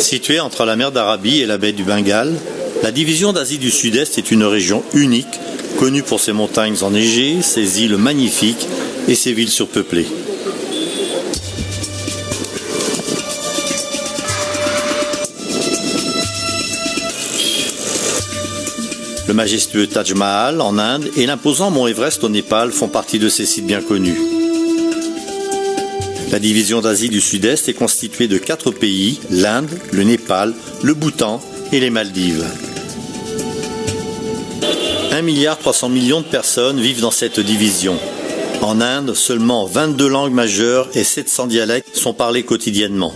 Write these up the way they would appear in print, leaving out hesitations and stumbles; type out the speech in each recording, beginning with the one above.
Située entre la mer d'Arabie et la baie du Bengale, la division d'Asie du Sud-Est est une région unique, connue pour ses montagnes enneigées, ses îles magnifiques et ses villes surpeuplées. Le majestueux Taj Mahal en Inde et l'imposant mont Everest au Népal font partie de ces sites bien connus. La division d'Asie du Sud-Est est constituée de 4 pays, l'Inde, le Népal, le Bhoutan et les Maldives. 1,3 milliard de personnes vivent dans cette division. En Inde, seulement 22 langues majeures et 700 dialectes sont parlés quotidiennement.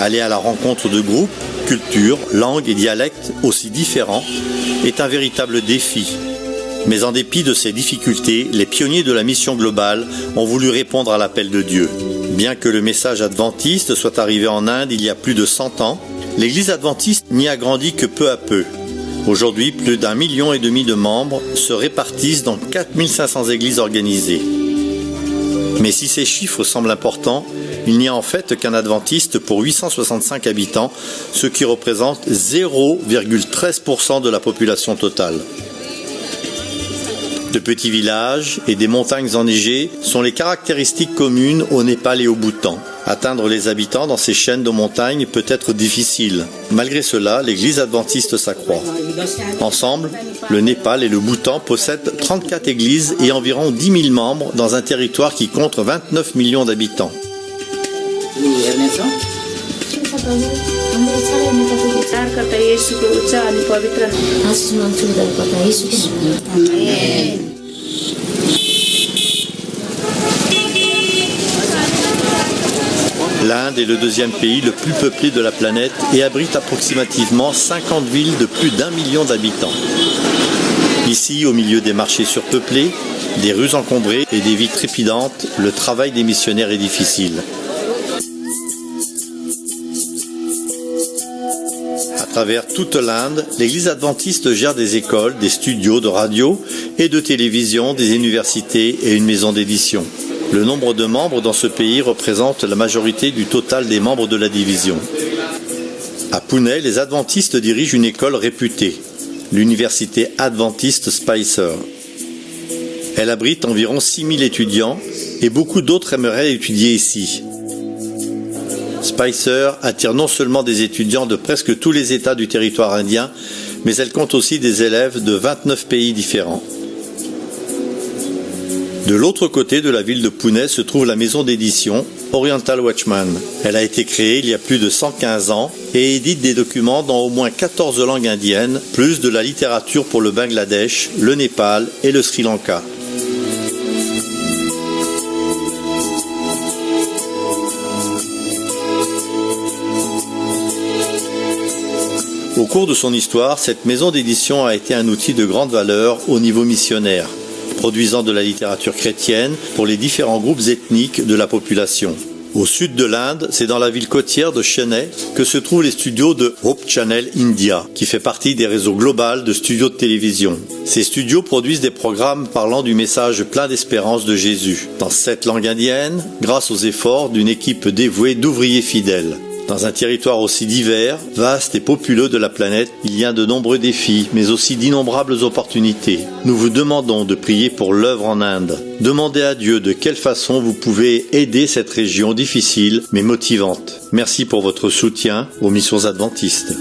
Aller à la rencontre de groupes, cultures, langues et dialectes aussi différents est un véritable défi. Mais en dépit de ces difficultés, les pionniers de la mission globale ont voulu répondre à l'appel de Dieu. Bien que le message adventiste soit arrivé en Inde il y a plus de 100 ans, l'Église adventiste n'y a grandi que peu à peu. Aujourd'hui, plus d'1,5 million de membres se répartissent dans 4500 églises organisées. Mais si ces chiffres semblent importants, il n'y a en fait qu'un adventiste pour 865 habitants, ce qui représente 0,13% de la population totale. De petits villages et des montagnes enneigées sont les caractéristiques communes au Népal et au Bhoutan. Atteindre les habitants dans ces chaînes de montagnes peut être difficile. Malgré cela, l'Église adventiste s'accroît. Ensemble, le Népal et le Bhoutan possèdent 34 églises et environ 10 000 membres dans un territoire qui compte 29 millions d'habitants. L'Inde est le deuxième pays le plus peuplé de la planète et abrite approximativement 50 villes de plus d'1 million d'habitants. Ici, au milieu des marchés surpeuplés, des rues encombrées et des vies trépidantes, le travail des missionnaires est difficile. À travers toute l'Inde, l'Église adventiste gère des écoles, des studios de radio et de télévision, des universités et une maison d'édition. Le nombre de membres dans ce pays représente la majorité du total des membres de la division. À Pune, les adventistes dirigent une école réputée, l'université adventiste Spicer. Elle abrite environ 6000 étudiants et beaucoup d'autres aimeraient étudier ici. Spicer attire non seulement des étudiants de presque tous les États du territoire indien, mais elle compte aussi des élèves de 29 pays différents. De l'autre côté de la ville de Pune se trouve la maison d'édition Oriental Watchman. Elle a été créée il y a plus de 115 ans et édite des documents dans au moins 14 langues indiennes, plus de la littérature pour le Bangladesh, le Népal et le Sri Lanka. Au cours de son histoire, cette maison d'édition a été un outil de grande valeur au niveau missionnaire, produisant de la littérature chrétienne pour les différents groupes ethniques de la population. Au sud de l'Inde, c'est dans la ville côtière de Chennai que se trouvent les studios de Hope Channel India, qui fait partie des réseaux globaux de studios de télévision. Ces studios produisent des programmes parlant du message plein d'espérance de Jésus, dans 7 langues indiennes, grâce aux efforts d'une équipe dévouée d'ouvriers fidèles. Dans un territoire aussi divers, vaste et populeux de la planète, il y a de nombreux défis, mais aussi d'innombrables opportunités. Nous vous demandons de prier pour l'œuvre en Inde. Demandez à Dieu de quelle façon vous pouvez aider cette région difficile mais motivante. Merci pour votre soutien aux missions adventistes.